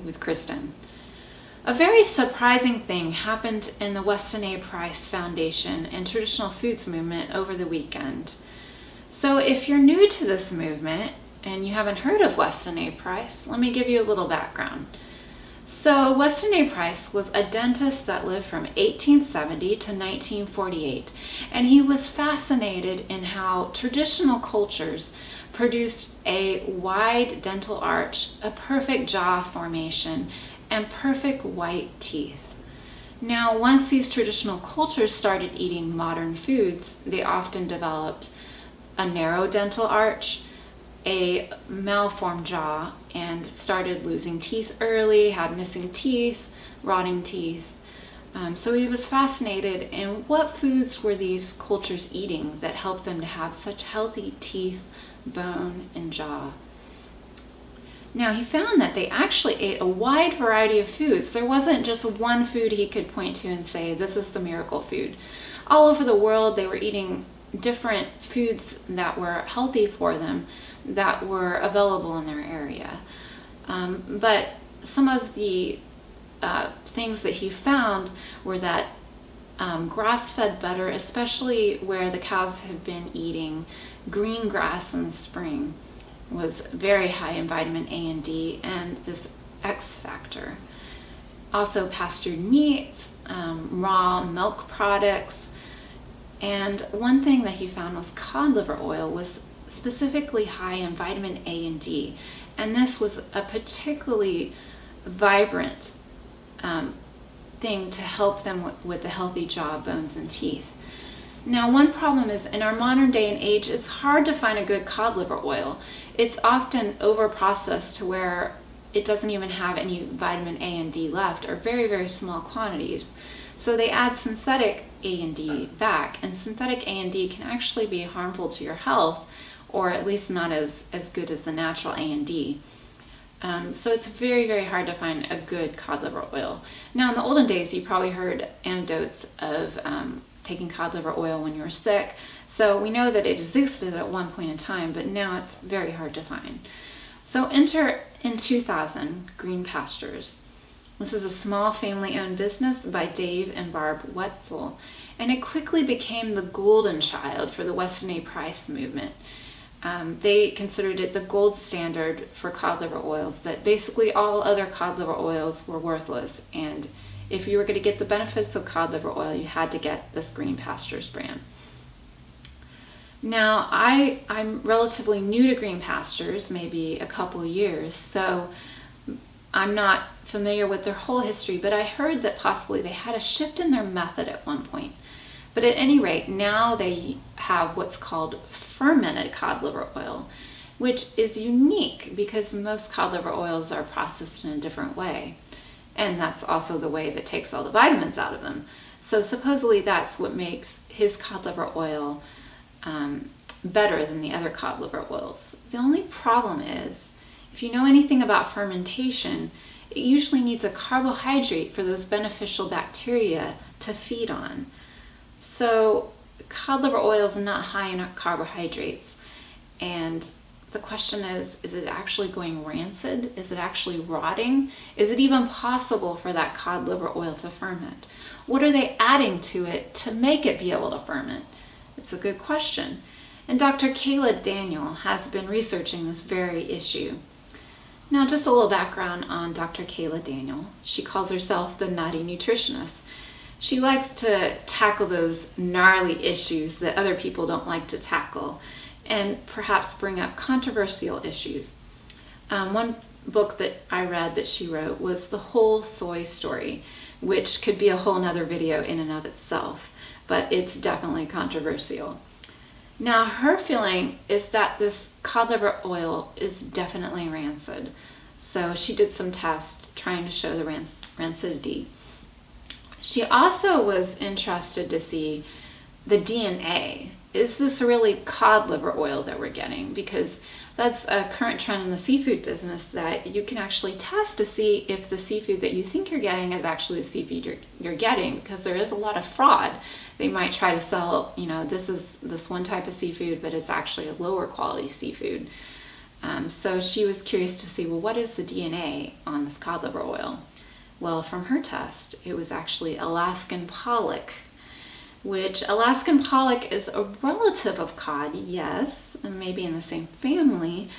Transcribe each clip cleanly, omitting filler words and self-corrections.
with Kristen. A very surprising thing happened in the Weston A Price Foundation and traditional foods movement over the weekend. So if you're new to this movement and you haven't heard of Weston A Price, let me give you a little background. So Weston A Price was a dentist that lived from 1870 to 1948, and he was fascinated in how traditional cultures produced a wide dental arch, a perfect jaw formation, and perfect white teeth. Now, once these traditional cultures started eating modern foods, they often developed a narrow dental arch, a malformed jaw, and started losing teeth early, had missing teeth, rotting teeth. So he was fascinated in what foods were these cultures eating that helped them to have such healthy teeth, bone, and jaw. Now he found that they actually ate a wide variety of foods. There wasn't just one food he could point to and say, this is the miracle food. All over the world they were eating different foods that were healthy for them, that were available in their area. But some of the things that he found were that grass-fed butter, especially where the cows had been eating green grass in the spring, was very high in vitamin A and D and this X factor. Also pastured meats, raw milk products, and one thing that he found was cod liver oil was specifically high in vitamin A and D, and this was a particularly vibrant thing to help them with the healthy jaw, bones, and teeth. Now, one problem is in our modern day and age, it's hard to find a good cod liver oil. It's often over-processed to where it doesn't even have any vitamin A and D left, or very, very small quantities. So they add synthetic A and D back, and synthetic A and D can actually be harmful to your health, or at least not as good as the natural A and D. So it's very, very hard to find a good cod liver oil. Now, in the olden days, you probably heard anecdotes of taking cod liver oil when you were sick. So we know that it existed at one point in time, but now it's very hard to find. So enter in 2000, Green Pastures. This is a small family-owned business by Dave and Barb Wetzel, and it quickly became the golden child for the Weston A Price movement. They considered it the gold standard for cod liver oils, that basically all other cod liver oils were worthless, and if you were going to get the benefits of cod liver oil, you had to get this Green Pastures brand. Now, I'm relatively new to Green Pastures, maybe a couple years, so I'm not familiar with their whole history, but I heard that possibly they had a shift in their method at one point. But at any rate, now they have what's called fermented cod liver oil, which is unique because most cod liver oils are processed in a different way. And that's also the way that takes all the vitamins out of them. So supposedly that's what makes his cod liver oil better than the other cod liver oils. The only problem is, if you know anything about fermentation, it usually needs a carbohydrate for those beneficial bacteria to feed on. So cod liver oil is not high in carbohydrates, and the question is it actually going rancid? Is it actually rotting? Is it even possible for that cod liver oil to ferment? What are they adding to it to make it be able to ferment? It's a good question. And Dr. Kaayla Daniel has been researching this very issue. Now, just a little background on Dr. Kaayla Daniel. She calls herself the Naughty Nutritionist. She likes to tackle those gnarly issues that other people don't like to tackle, and perhaps bring up controversial issues. One book that I read that she wrote was The Whole Soy Story, which could be a whole nother video in and of itself, but it's definitely controversial. Now, her feeling is that this cod liver oil is definitely rancid. So she did some tests trying to show the rancidity. She also was interested to see the DNA. Is this really cod liver oil that we're getting? Because that's a current trend in the seafood business, that you can actually test to see if the seafood that you think you're getting is actually the seafood you're getting, because there is a lot of fraud. They might try to sell, this is this one type of seafood, but it's actually a lower quality seafood. So she was curious to see, well, what is the DNA on this cod liver oil? Well, from her test, it was actually Alaskan pollock, which Alaskan pollock is a relative of cod, yes, and maybe in the same family,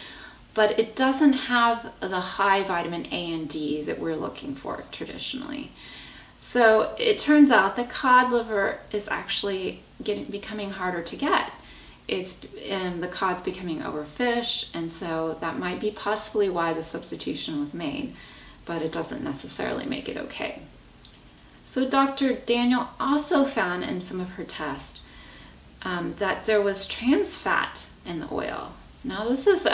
but it doesn't have the high vitamin A and D that we're looking for traditionally. So it turns out that cod liver is actually becoming harder to get. The cod's becoming overfished, and so that might be possibly why the substitution was made, but it doesn't necessarily make it okay. So Dr. Daniel also found in some of her tests that there was trans fat in the oil. Now this is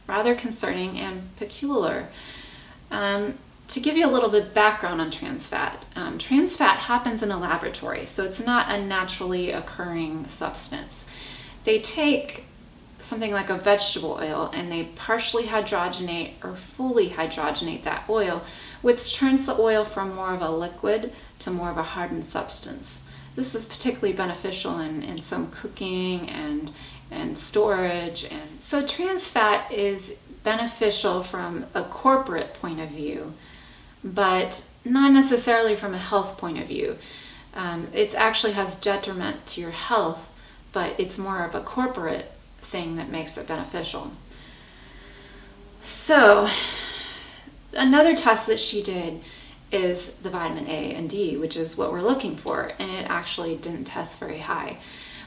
rather concerning and peculiar. To give you a little bit background on trans fat happens in a laboratory, so it's not a naturally occurring substance. They take something like a vegetable oil and they partially hydrogenate or fully hydrogenate that oil, which turns the oil from more of a liquid to more of a hardened substance. This is particularly beneficial in some cooking and storage. And so trans fat is beneficial from a corporate point of view, but not necessarily from a health point of view. It actually has detriment to your health, but it's more of a corporate thing that makes it beneficial. So another test that she did is the vitamin A and D, which is what we're looking for, and it actually didn't test very high,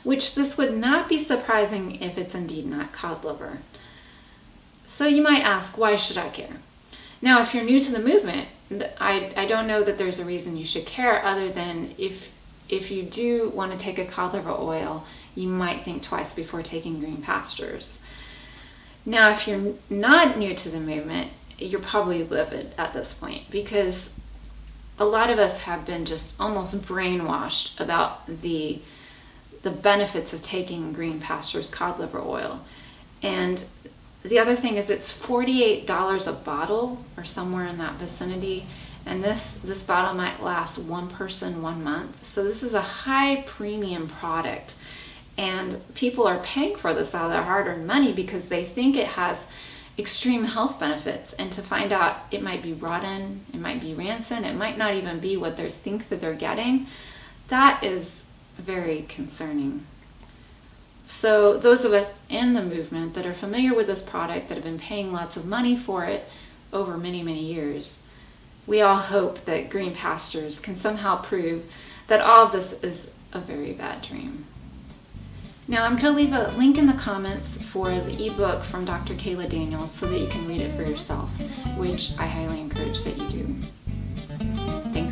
which this would not be surprising if it's indeed not cod liver. So you might ask, why should I care? Now, if you're new to the movement, I don't know that there's a reason you should care other than if you do want to take a cod liver oil, you might think twice before taking Green Pastures. Now, if you're not new to the movement, you're probably livid at this point because a lot of us have been just almost brainwashed about the benefits of taking Green Pastures cod liver oil. And the other thing is it's $48 a bottle or somewhere in that vicinity. And this bottle might last one person 1 month. So this is a high premium product. And people are paying for this out of their hard-earned money because they think it has extreme health benefits. And to find out it might be rotten, it might be rancid, it might not even be what they think that they're getting, that is very concerning. So those of us in the movement that are familiar with this product, that have been paying lots of money for it over many, many years, we all hope that Green Pastures can somehow prove that all of this is a very bad dream. Now I'm going to leave a link in the comments for the ebook from Dr. Kaayla Daniel so that you can read it for yourself, which I highly encourage that you do. Thank